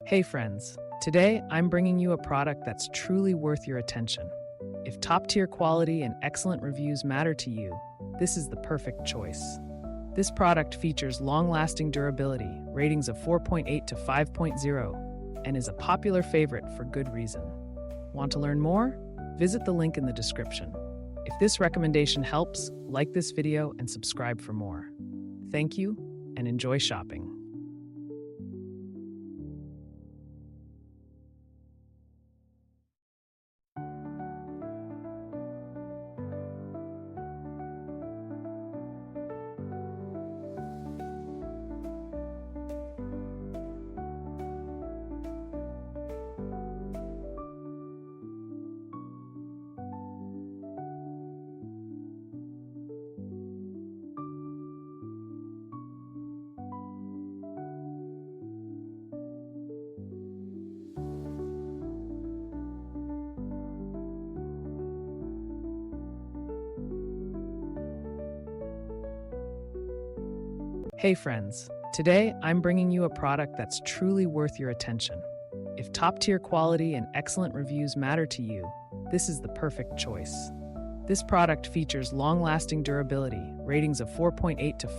Hey friends, today I'm bringing you a product that's truly worth your attention. If top-tier quality and excellent reviews matter to you, this is the perfect choice. This product features long-lasting durability, ratings of 4.8 to 5.0, and is a popular favorite for good reason. Want to learn more? Visit the link in the description. If this recommendation helps, like this video and subscribe for more. Thank you, and enjoy shopping. Hey friends, today I'm bringing you a product that's truly worth your attention. If top-tier quality and excellent reviews matter to you, this is the perfect choice. This product features long-lasting durability, ratings of 4.8 to